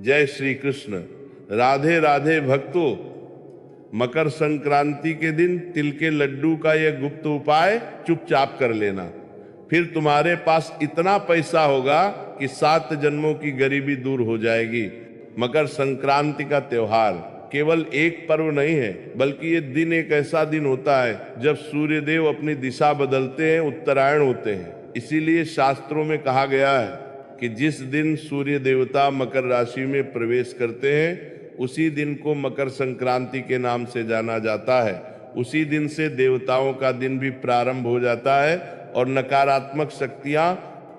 जय श्री कृष्ण। राधे राधे भक्तों, मकर संक्रांति के दिन तिल के लड्डू का यह गुप्त उपाय चुपचाप कर लेना। फिर तुम्हारे पास इतना पैसा होगा कि 7 जन्मों की गरीबी दूर हो जाएगी। मकर संक्रांति का त्योहार केवल एक पर्व नहीं है, बल्कि ये दिन एक ऐसा दिन होता है जब सूर्य देव अपनी दिशा बदलते हैं, उत्तरायण होते हैं। इसीलिए शास्त्रों में कहा गया है कि जिस दिन सूर्य देवता मकर राशि में प्रवेश करते हैं उसी दिन को मकर संक्रांति के नाम से जाना जाता है। उसी दिन से देवताओं का दिन भी प्रारंभ हो जाता है और नकारात्मक शक्तियां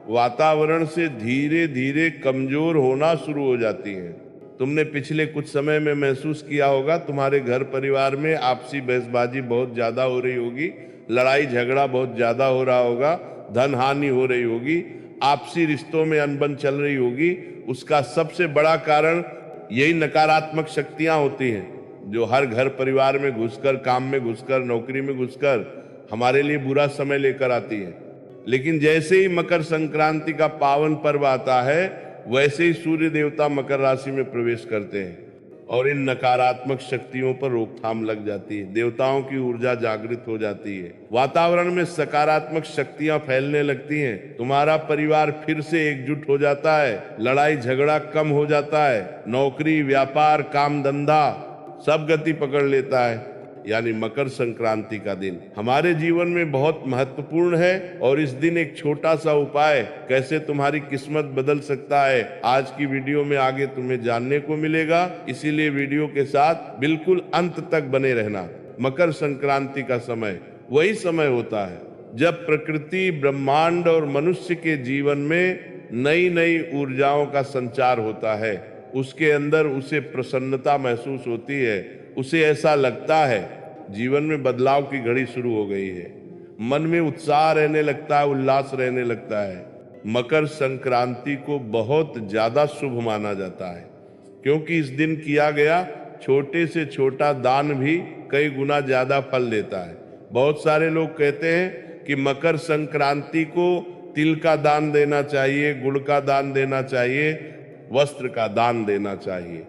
वातावरण से धीरे धीरे कमजोर होना शुरू हो जाती हैं। तुमने पिछले कुछ समय में महसूस किया होगा, तुम्हारे घर परिवार में आपसी बहसबाजी बहुत ज्यादा हो रही होगी, लड़ाई झगड़ा बहुत ज्यादा हो रहा होगा, धन हानि हो रही होगी, आपसी रिश्तों में अनबन चल रही होगी। उसका सबसे बड़ा कारण यही नकारात्मक शक्तियां होती हैं जो हर घर परिवार में घुसकर, काम में घुसकर, नौकरी में घुसकर हमारे लिए बुरा समय लेकर आती है। लेकिन जैसे ही मकर संक्रांति का पावन पर्व आता है वैसे ही सूर्य देवता मकर राशि में प्रवेश करते हैं और इन नकारात्मक शक्तियों पर रोकथाम लग जाती है। देवताओं की ऊर्जा जागृत हो जाती है, वातावरण में सकारात्मक शक्तियां फैलने लगती हैं। तुम्हारा परिवार फिर से एकजुट हो जाता है, लड़ाई झगड़ा कम हो जाता है, नौकरी, व्यापार, काम धंधा सब गति पकड़ लेता है। यानी मकर संक्रांति का दिन हमारे जीवन में बहुत महत्वपूर्ण है और इस दिन एक छोटा सा उपाय कैसे तुम्हारी किस्मत बदल सकता है, आज की वीडियो में आगे तुम्हें जानने को मिलेगा। इसीलिए वीडियो के साथ बिल्कुल अंत तक बने रहना। मकर संक्रांति का समय वही समय होता है जब प्रकृति, ब्रह्मांड और मनुष्य के जीवन में नई नई ऊर्जाओं का संचार होता है। उसके अंदर उसे प्रसन्नता महसूस होती है, उसे ऐसा लगता है जीवन में बदलाव की घड़ी शुरू हो गई है, मन में उत्साह रहने लगता है, उल्लास रहने लगता है। मकर संक्रांति को बहुत ज्यादा शुभ माना जाता है क्योंकि इस दिन किया गया छोटे से छोटा दान भी कई गुना ज्यादा फल देता है। बहुत सारे लोग कहते हैं कि मकर संक्रांति को तिल का दान देना चाहिए, गुड़ का दान देना चाहिए, वस्त्र का दान देना चाहिए।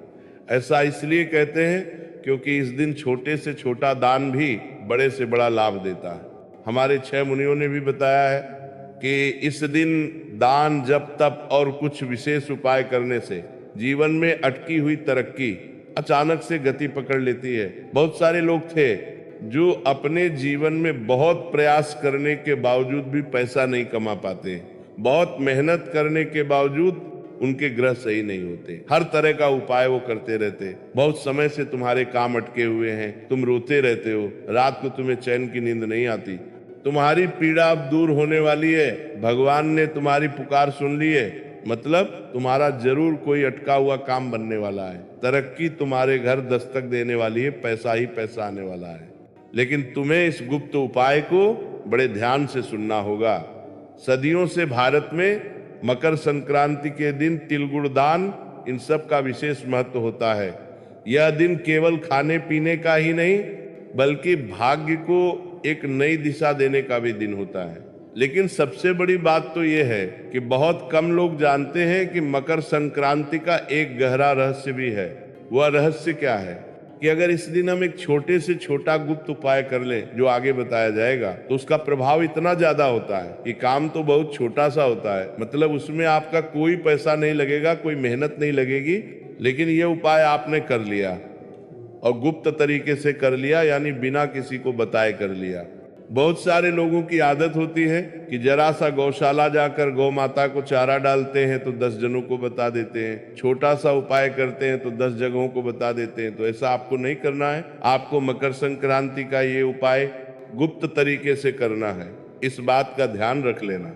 ऐसा इसलिए कहते हैं क्योंकि इस दिन छोटे से छोटा दान भी बड़े से बड़ा लाभ देता है। हमारे 6 मुनियों ने भी बताया है कि इस दिन दान, जप, तप और कुछ विशेष उपाय करने से जीवन में अटकी हुई तरक्की अचानक से गति पकड़ लेती है। बहुत सारे लोग थे जो अपने जीवन में बहुत प्रयास करने के बावजूद भी पैसा नहीं कमा पाते, बहुत मेहनत करने के बावजूद उनके ग्रह सही नहीं होते, हर तरह का उपाय वो करते रहते। बहुत समय से तुम्हारे काम अटके हुए हैं, तुम रोते रहते हो, रात को तुम्हें चैन की नींद नहीं आती, तुम्हारी पीड़ा अब दूर होने वाली है, भगवान ने तुम्हारी पुकार सुन ली है, मतलब तुम्हारा जरूर कोई अटका हुआ काम बनने वाला है, तरक्की तुम्हारे घर दस्तक देने वाली है, पैसा ही पैसा आने वाला है। लेकिन तुम्हें इस गुप्त उपाय को बड़े ध्यान से सुनना होगा। सदियों से भारत में मकर संक्रांति के दिन तिल गुड़ दान, इन सब का विशेष महत्व होता है। यह दिन केवल खाने पीने का ही नहीं बल्कि भाग्य को एक नई दिशा देने का भी दिन होता है। लेकिन सबसे बड़ी बात तो यह है कि बहुत कम लोग जानते हैं कि मकर संक्रांति का एक गहरा रहस्य भी है। वह रहस्य क्या है कि अगर इस दिन हम एक छोटे से छोटा गुप्त उपाय कर लें जो आगे बताया जाएगा तो उसका प्रभाव इतना ज्यादा होता है कि काम तो बहुत छोटा सा होता है, मतलब उसमें आपका कोई पैसा नहीं लगेगा, कोई मेहनत नहीं लगेगी, लेकिन ये उपाय आपने कर लिया और गुप्त तरीके से कर लिया, यानी बिना किसी को बताए कर लिया। बहुत सारे लोगों की आदत होती है कि जरा सा गौशाला जाकर गौ माता को चारा डालते हैं तो 10 जनों को बता देते हैं, छोटा सा उपाय करते हैं तो 10 जगहों को बता देते हैं। तो ऐसा आपको नहीं करना है। आपको मकर संक्रांति का ये उपाय गुप्त तरीके से करना है, इस बात का ध्यान रख लेना।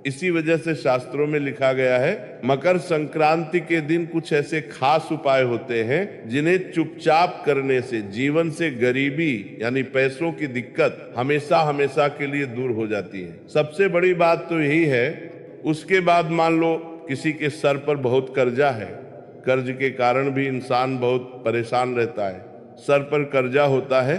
इसी वजह से शास्त्रों में लिखा गया है मकर संक्रांति के दिन कुछ ऐसे खास उपाय होते हैं जिन्हें चुपचाप करने से जीवन से गरीबी यानी पैसों की दिक्कत हमेशा हमेशा के लिए दूर हो जाती है। सबसे बड़ी बात तो यही है। उसके बाद मान लो किसी के सर पर बहुत कर्जा है, कर्ज के कारण भी इंसान बहुत परेशान रहता है। सर पर कर्जा होता है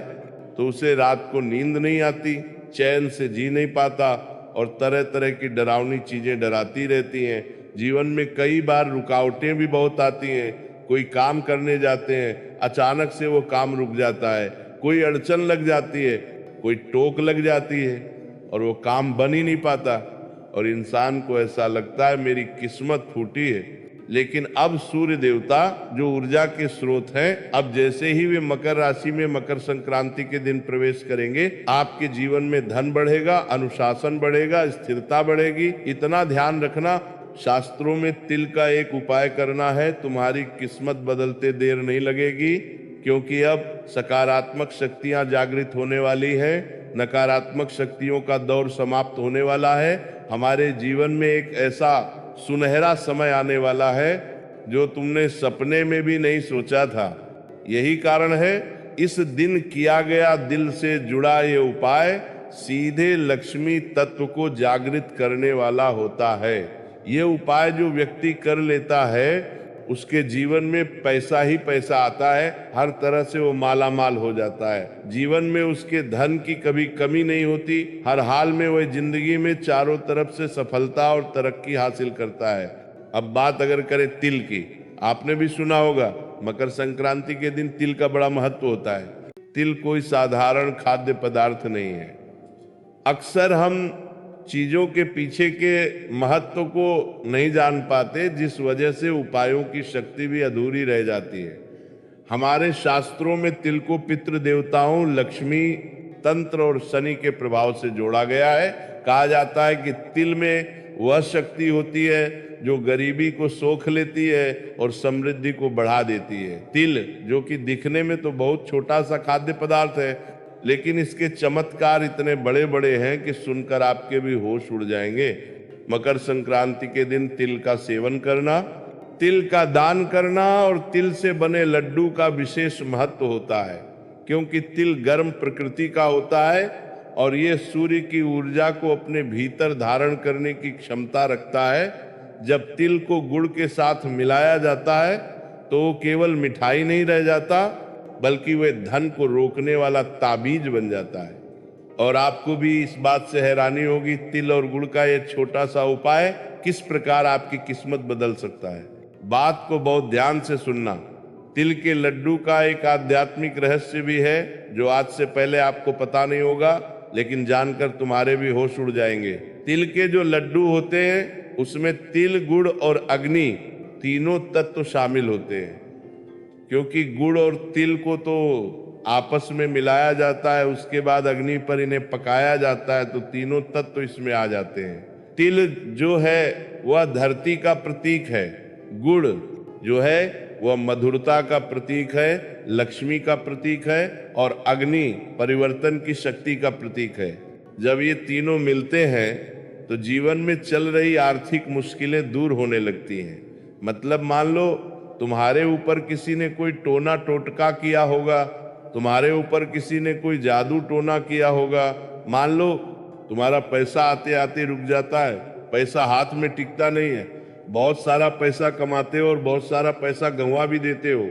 तो उसे रात को नींद नहीं आती, चैन से जी नहीं पाता और तरह तरह की डरावनी चीजें डराती रहती हैं। जीवन में कई बार रुकावटें भी बहुत आती हैं, कोई काम करने जाते हैं, अचानक से वो काम रुक जाता है, कोई अड़चन लग जाती है, कोई टोक लग जाती है और वो काम बन ही नहीं पाता और इंसान को ऐसा लगता है मेरी किस्मत फूटी है। लेकिन अब सूर्य देवता जो ऊर्जा के स्रोत हैं, अब जैसे ही वे मकर राशि में मकर संक्रांति के दिन प्रवेश करेंगे, आपके जीवन में धन बढ़ेगा, अनुशासन बढ़ेगा, स्थिरता बढ़ेगी। इतना ध्यान रखना, शास्त्रों में तिल का एक उपाय करना है, तुम्हारी किस्मत बदलते देर नहीं लगेगी, क्योंकि अब सकारात्मक शक्तियां जागृत होने वाली है, नकारात्मक शक्तियों का दौर समाप्त होने वाला है। हमारे जीवन में एक ऐसा सुनहरा समय आने वाला है जो तुमने सपने में भी नहीं सोचा था। यही कारण है इस दिन किया गया दिल से जुड़ा ये उपाय सीधे लक्ष्मी तत्व को जागृत करने वाला होता है। ये उपाय जो व्यक्ति कर लेता है उसके जीवन में पैसा ही पैसा आता है, हर तरह से वो माला माल हो जाता है। जीवन में उसके धन की कभी कमी नहीं होती, हर हाल में वह जिंदगी में चारों तरफ से सफलता और तरक्की हासिल करता है। अब बात अगर करें तिल की, आपने भी सुना होगा मकर संक्रांति के दिन तिल का बड़ा महत्व होता है। तिल कोई साधारण खाद्य पदार्थ नहीं है। अक्सर हम चीजों के पीछे के महत्व को नहीं जान पाते, जिस वजह से उपायों की शक्ति भी अधूरी रह जाती है। हमारे शास्त्रों में तिल को पितृ देवताओं, लक्ष्मी, तंत्र और शनि के प्रभाव से जोड़ा गया है। कहा जाता है कि तिल में वह शक्ति होती है जो गरीबी को सोख लेती है और समृद्धि को बढ़ा देती है। तिल जो कि दिखने में तो बहुत छोटा सा खाद्य पदार्थ है, लेकिन इसके चमत्कार इतने बड़े बड़े हैं कि सुनकर आपके भी होश उड़ जाएंगे। मकर संक्रांति के दिन तिल का सेवन करना, तिल का दान करना और तिल से बने लड्डू का विशेष महत्व होता है, क्योंकि तिल गर्म प्रकृति का होता है और ये सूर्य की ऊर्जा को अपने भीतर धारण करने की क्षमता रखता है। जब तिल को गुड़ के साथ मिलाया जाता है तो वो केवल मिठाई नहीं रह जाता, बल्कि वह धन को रोकने वाला ताबीज बन जाता है। और आपको भी इस बात से हैरानी होगी, तिल और गुड़ का यह छोटा सा उपाय किस प्रकार आपकी किस्मत बदल सकता है। बात को बहुत ध्यान से सुनना। तिल के लड्डू का एक आध्यात्मिक रहस्य भी है जो आज से पहले आपको पता नहीं होगा, लेकिन जानकर तुम्हारे भी होश उड़ जाएंगे। तिल के जो लड्डू होते हैं उसमें तिल, गुड़ और अग्नि तीनों तत्व शामिल होते हैं, क्योंकि गुड़ और तिल को तो आपस में मिलाया जाता है, उसके बाद अग्नि पर इन्हें पकाया जाता है, तो तीनों तत्व इसमें आ जाते हैं। तिल जो है वह धरती का प्रतीक है, गुड़ जो है वह मधुरता का प्रतीक है, लक्ष्मी का प्रतीक है, और अग्नि परिवर्तन की शक्ति का प्रतीक है। जब ये तीनों मिलते हैं तो जीवन में चल रही आर्थिक मुश्किलें दूर होने लगती हैं। मतलब मान लो तुम्हारे ऊपर किसी ने कोई टोना टोटका किया होगा, तुम्हारे ऊपर किसी ने कोई जादू टोना किया होगा, मान लो तुम्हारा पैसा आते आते रुक जाता है, पैसा हाथ में टिकता नहीं है, बहुत सारा पैसा कमाते हो और बहुत सारा पैसा गंवा भी देते हो।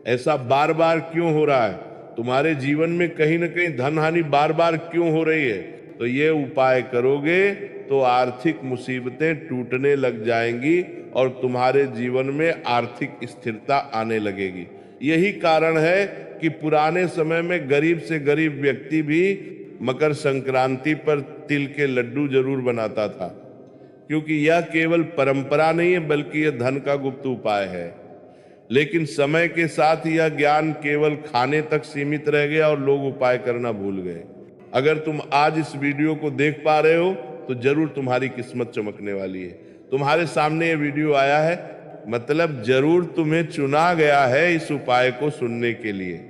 ऐसा बार बार क्यों हो रहा है? तुम्हारे जीवन में कहीं ना कहीं धन हानि बार बार क्यों हो रही है? तो ये उपाय करोगे तो आर्थिक मुसीबतें टूटने लग जाएंगी और तुम्हारे जीवन में आर्थिक स्थिरता आने लगेगी। यही कारण है कि पुराने समय में गरीब से गरीब व्यक्ति भी मकर संक्रांति पर तिल के लड्डू जरूर बनाता था, क्योंकि यह केवल परंपरा नहीं है बल्कि यह धन का गुप्त उपाय है। लेकिन समय के साथ यह ज्ञान केवल खाने तक सीमित रह गया और लोग उपाय करना भूल गए। अगर तुम आज इस वीडियो को देख पा रहे हो तो जरूर तुम्हारी किस्मत चमकने वाली है। तुम्हारे सामने ये वीडियो आया है, मतलब जरूर तुम्हें चुना गया है इस उपाय को सुनने के लिए,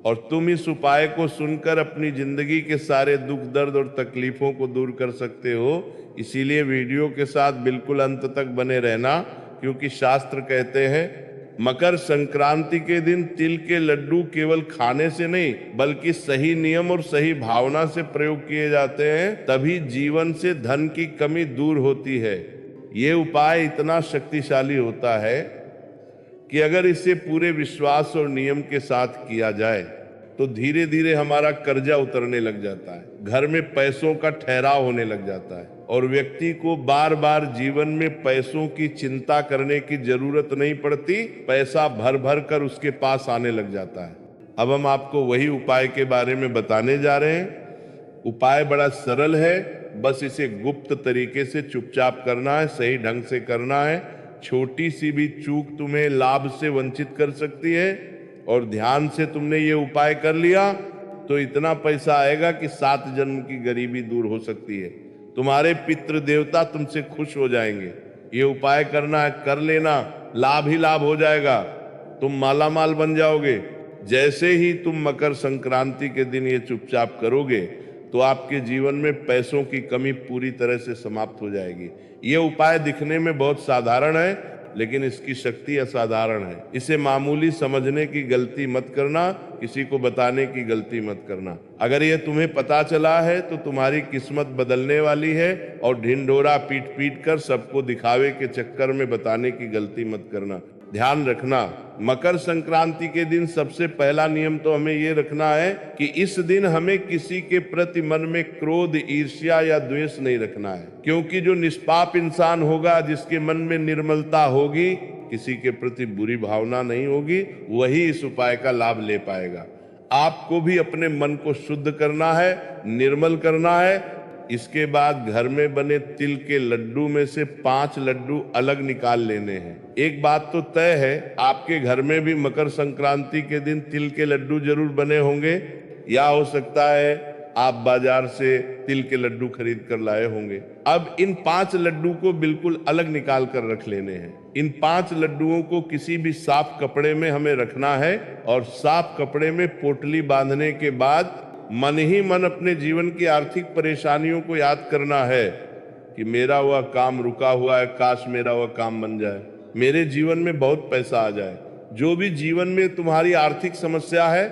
और तुम इस उपाय को सुनकर अपनी जिंदगी के सारे दुख, दर्द और तकलीफों को दूर कर सकते हो। इसीलिए वीडियो के साथ बिल्कुल अंत तक बने रहना, क्योंकि शास्त्र कहते हैं मकर संक्रांति के दिन तिल के लड्डू केवल खाने से नहीं बल्कि सही नियम और सही भावना से प्रयोग किए जाते हैं, तभी जीवन से धन की कमी दूर होती है। ये उपाय इतना शक्तिशाली होता है कि अगर इसे पूरे विश्वास और नियम के साथ किया जाए तो धीरे धीरे हमारा कर्जा उतरने लग जाता है, घर में पैसों का ठहराव होने लग जाता है और व्यक्ति को बार बार जीवन में पैसों की चिंता करने की जरूरत नहीं पड़ती, पैसा भर भर कर उसके पास आने लग जाता है। अब हम आपको वही उपाय के बारे में बताने जा रहे हैं। उपाय बड़ा सरल है, बस इसे गुप्त तरीके से चुपचाप करना है, सही ढंग से करना है। छोटी सी भी चूक तुम्हें लाभ से वंचित कर सकती है और ध्यान से तुमने ये उपाय कर लिया तो इतना पैसा आएगा कि 7 जन्म की गरीबी दूर हो सकती है। तुम्हारे पितृ देवता तुमसे खुश हो जाएंगे। ये उपाय करना है, कर लेना, लाभ ही लाभ हो जाएगा, तुम मालामाल बन जाओगे। जैसे ही तुम मकर संक्रांति के दिन ये चुपचाप करोगे तो आपके जीवन में पैसों की कमी पूरी तरह से समाप्त हो जाएगी। ये उपाय दिखने में बहुत साधारण है लेकिन इसकी शक्ति असाधारण है। इसे मामूली समझने की गलती मत करना, किसी को बताने की गलती मत करना। अगर ये तुम्हें पता चला है तो तुम्हारी किस्मत बदलने वाली है और ढिंढोरा पीट पीट कर सबको दिखावे के चक्कर में बताने की गलती मत करना। ध्यान रखना, मकर संक्रांति के दिन सबसे पहला नियम तो हमें ये रखना है कि इस दिन हमें किसी के प्रति मन में क्रोध, ईर्ष्या या द्वेष नहीं रखना है, क्योंकि जो निष्पाप इंसान होगा, जिसके मन में निर्मलता होगी, किसी के प्रति बुरी भावना नहीं होगी, वही इस उपाय का लाभ ले पाएगा। आपको भी अपने मन को शुद्ध करना है, निर्मल करना है। इसके बाद घर में बने तिल के लड्डू में से 5 लड्डू अलग निकाल लेने हैं। एक बात तो तय है, आपके घर में भी मकर संक्रांति के दिन तिल के लड्डू जरूर बने होंगे, या हो सकता है आप बाजार से तिल के लड्डू खरीद कर लाए होंगे। अब इन 5 लड्डू को बिल्कुल अलग निकाल कर रख लेने हैं। इन 5 लड्डुओं को किसी भी साफ कपड़े में हमें रखना है और साफ कपड़े में पोटली बांधने के बाद मन ही मन अपने जीवन की आर्थिक परेशानियों को याद करना है कि मेरा वह काम रुका हुआ है, काश मेरा वह काम बन जाए, मेरे जीवन में बहुत पैसा आ जाए। जो भी जीवन में तुम्हारी आर्थिक समस्या है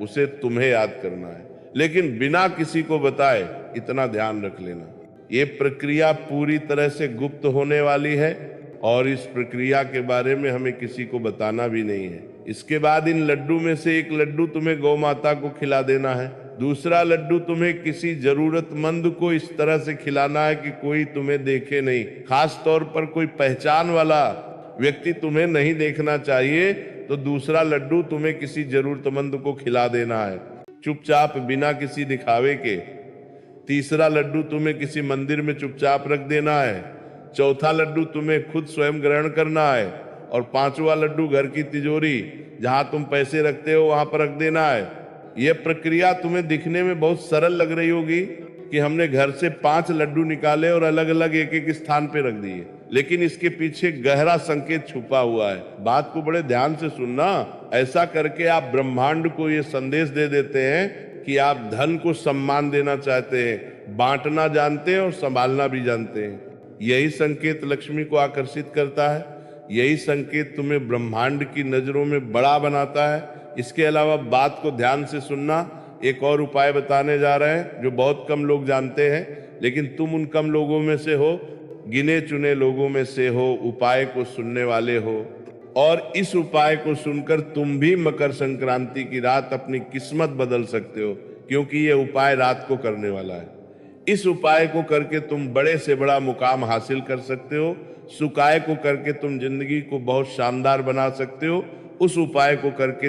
उसे तुम्हें याद करना है, लेकिन बिना किसी को बताए। इतना ध्यान रख लेना, ये प्रक्रिया पूरी तरह से गुप्त होने वाली है और इस प्रक्रिया के बारे में हमें किसी को बताना भी नहीं है। इसके बाद इन लड्डू में से एक लड्डू तुम्हें गौ माता को खिला देना है, दूसरा लड्डू तुम्हें किसी जरूरतमंद को इस तरह से खिलाना है कि कोई तुम्हें देखे नहीं। खास तौर पर कोई पहचान वाला व्यक्ति तुम्हें नहीं देखना चाहिए, तो दूसरा लड्डू तुम्हें किसी जरूरतमंद को खिला देना है, चुपचाप, बिना किसी दिखावे के। तीसरा लड्डू तुम्हें किसी मंदिर में चुपचाप रख देना है। चौथा लड्डू तुम्हें खुद स्वयं ग्रहण करना है और 5वां लड्डू घर की तिजोरी जहां तुम पैसे रखते हो वहां पर रख देना है। यह प्रक्रिया तुम्हें दिखने में बहुत सरल लग रही होगी कि हमने घर से 5 लड्डू निकाले और अलग अलग एक एक स्थान पे रख दिए, लेकिन इसके पीछे गहरा संकेत छुपा हुआ है। बात को बड़े ध्यान से सुनना। ऐसा करके आप ब्रह्मांड को ये संदेश दे देते हैं कि आप धन को सम्मान देना चाहते हैं, बांटना जानते हैं और संभालना भी जानते हैं। यही संकेत लक्ष्मी को आकर्षित करता है, यही संकेत तुम्हें ब्रह्मांड की नजरों में बड़ा बनाता है। इसके अलावा बात को ध्यान से सुनना, एक और उपाय बताने जा रहे हैं जो बहुत कम लोग जानते हैं, लेकिन तुम उन कम लोगों में से हो, गिने चुने लोगों में से हो, उपाय को सुनने वाले हो। और इस उपाय को सुनकर तुम भी मकर संक्रांति की रात अपनी किस्मत बदल सकते हो, क्योंकि ये उपाय रात को करने वाला है। इस उपाय को करके तुम बड़े से बड़ा मुकाम हासिल कर सकते हो। सुकाय को करके तुम जिंदगी को बहुत शानदार बना सकते हो। उस उपाय को करके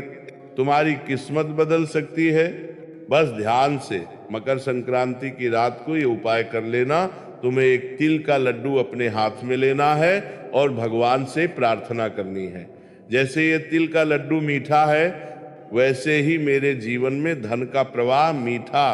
तुम्हारी किस्मत बदल सकती है। बस ध्यान से मकर संक्रांति की रात को ये उपाय कर लेना। तुम्हें एक तिल का लड्डू अपने हाथ में लेना है और भगवान से प्रार्थना करनी है, जैसे ये तिल का लड्डू मीठा है वैसे ही मेरे जीवन में धन का प्रवाह मीठा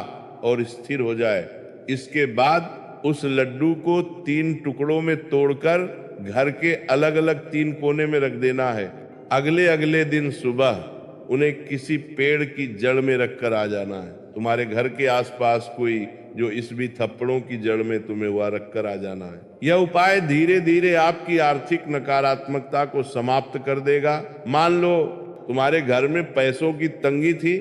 और स्थिर हो जाए। इसके बाद उस लड्डू को 3 टुकड़ों में तोड़कर घर के अलग अलग 3 कोने में रख देना है। अगले दिन सुबह उन्हें किसी पेड़ की जड़ में रखकर आ जाना है। तुम्हारे घर के आसपास कोई जो इस भी थप्पड़ों की जड़ में तुम्हें वह रखकर आ जाना है। यह उपाय धीरे धीरे आपकी आर्थिक नकारात्मकता को समाप्त कर देगा। मान लो तुम्हारे घर में पैसों की तंगी थी,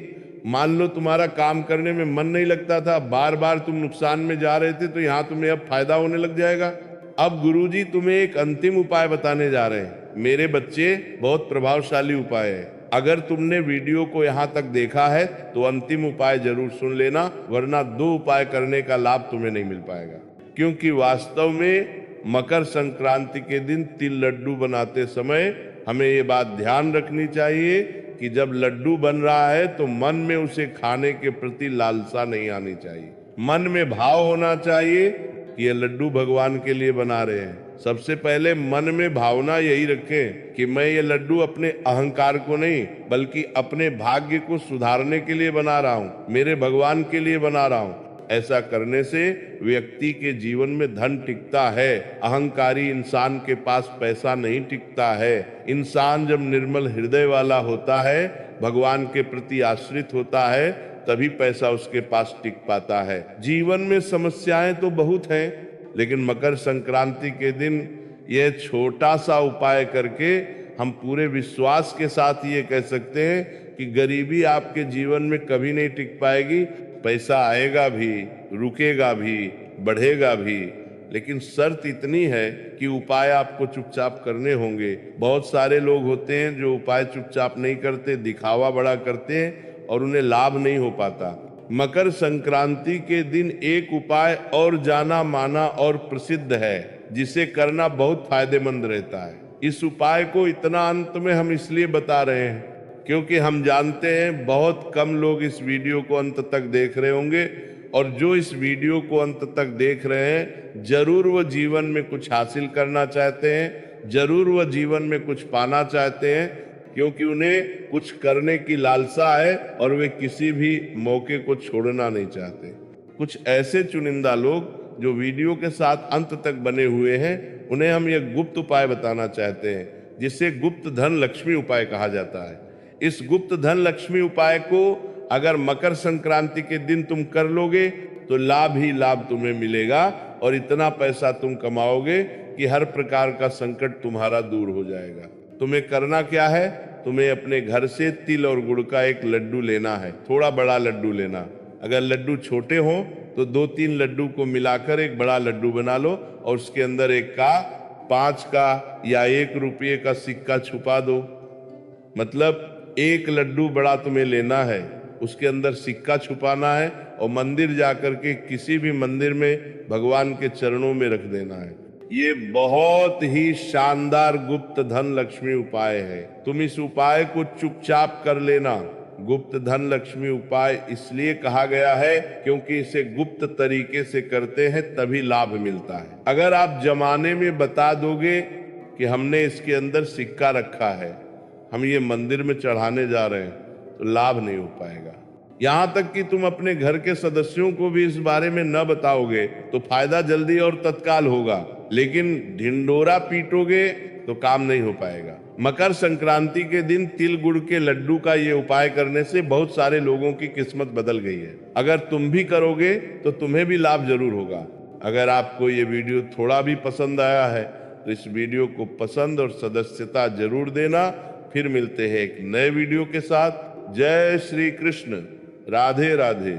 मान लो तुम्हारा काम करने में मन नहीं लगता था, बार बार तुम नुकसान में जा रहे थे, तो यहाँ तुम्हें अब फायदा होने लग जाएगा। अब गुरुजी तुम्हें एक अंतिम उपाय बताने जा रहे हैं। मेरे बच्चे, बहुत प्रभावशाली उपाय है। अगर तुमने वीडियो को यहाँ तक देखा है तो अंतिम उपाय जरूर सुन लेना, वरना 2 उपाय करने का लाभ तुम्हें नहीं मिल पाएगा। क्योंकि वास्तव में मकर संक्रांति के दिन तिल लड्डू बनाते समय हमें ये बात ध्यान रखनी चाहिए कि जब लड्डू बन रहा है तो मन में उसे खाने के प्रति लालसा नहीं आनी चाहिए। मन में भाव होना चाहिए कि ये लड्डू भगवान के लिए बना रहे हैं। सबसे पहले मन में भावना यही रखें कि मैं ये लड्डू अपने अहंकार को नहीं बल्कि अपने भाग्य को सुधारने के लिए बना रहा हूँ, मेरे भगवान के लिए बना रहा हूँ। ऐसा करने से व्यक्ति के जीवन में धन टिकता है। अहंकारी इंसान के पास पैसा नहीं टिकता है। इंसान जब निर्मल हृदय वाला होता है, भगवान के प्रति आश्रित होता है, तभी पैसा उसके पास टिक पाता है। जीवन में समस्याएं तो बहुत हैं, लेकिन मकर संक्रांति के दिन यह छोटा सा उपाय करके हम पूरे विश्वास के साथ ये कह सकते हैं कि गरीबी आपके जीवन में कभी नहीं टिक पाएगी। पैसा आएगा भी, रुकेगा भी, बढ़ेगा भी, लेकिन शर्त इतनी है कि उपाय आपको चुपचाप करने होंगे। बहुत सारे लोग होते हैं जो उपाय चुपचाप नहीं करते, दिखावा बड़ा करते हैं और उन्हें लाभ नहीं हो पाता। मकर संक्रांति के दिन एक उपाय और जाना माना और प्रसिद्ध है, जिसे करना बहुत फायदेमंद रहता है। इस उपाय को इतना अंत में हम इसलिए बता रहे हैं क्योंकि हम जानते हैं बहुत कम लोग इस वीडियो को अंत तक देख रहे होंगे, और जो इस वीडियो को अंत तक देख रहे हैं जरूर वो जीवन में कुछ हासिल करना चाहते हैं, जरूर वो जीवन में कुछ पाना चाहते हैं, क्योंकि उन्हें कुछ करने की लालसा है और वे किसी भी मौके को छोड़ना नहीं चाहते। कुछ ऐसे चुनिंदा लोग जो वीडियो के साथ अंत तक बने हुए हैं, उन्हें हम यह गुप्त उपाय बताना चाहते हैं, जिसे गुप्त धन लक्ष्मी उपाय कहा जाता है। इस गुप्त धन लक्ष्मी उपाय को अगर मकर संक्रांति के दिन तुम कर लोगे तो लाभ ही लाभ तुम्हें मिलेगा और इतना पैसा तुम कमाओगे कि हर प्रकार का संकट तुम्हारा दूर हो जाएगा। तुम्हें करना क्या है? तुम्हें अपने घर से तिल और गुड़ का एक लड्डू लेना है, थोड़ा बड़ा लड्डू लेना। अगर लड्डू छोटे हों तो 2-3 लड्डू को मिलाकर एक बड़ा लड्डू बना लो और उसके अंदर 1 का, 5 का या 1 रुपये का सिक्का छुपा दो। मतलब 1 लड्डू बड़ा तुम्हें लेना है, उसके अंदर सिक्का छुपाना है और मंदिर जाकर के किसी भी मंदिर में भगवान के चरणों में रख देना है। ये बहुत ही शानदार गुप्त धन लक्ष्मी उपाय है। तुम इस उपाय को चुपचाप कर लेना। गुप्त धन लक्ष्मी उपाय इसलिए कहा गया है क्योंकि इसे गुप्त तरीके से करते हैं तभी लाभ मिलता है। अगर आप जमाने में बता दोगे कि हमने इसके अंदर सिक्का रखा है, हम ये मंदिर में चढ़ाने जा रहे हैं, तो लाभ नहीं हो पाएगा। यहाँ तक कि तुम अपने घर के सदस्यों को भी इस बारे में न बताओगे तो फायदा जल्दी और तत्काल होगा, लेकिन ढिंडोरा पीटोगे तो काम नहीं हो पाएगा। मकर संक्रांति के दिन तिल गुड़ के लड्डू का ये उपाय करने से बहुत सारे लोगों की किस्मत बदल गई है। अगर तुम भी करोगे तो तुम्हें भी लाभ जरूर होगा। अगर आपको ये वीडियो थोड़ा भी पसंद आया है तो इस वीडियो को पसंद और सदस्यता जरूर देना। फिर मिलते हैं एक नए वीडियो के साथ। जय श्री कृष्ण। राधे राधे।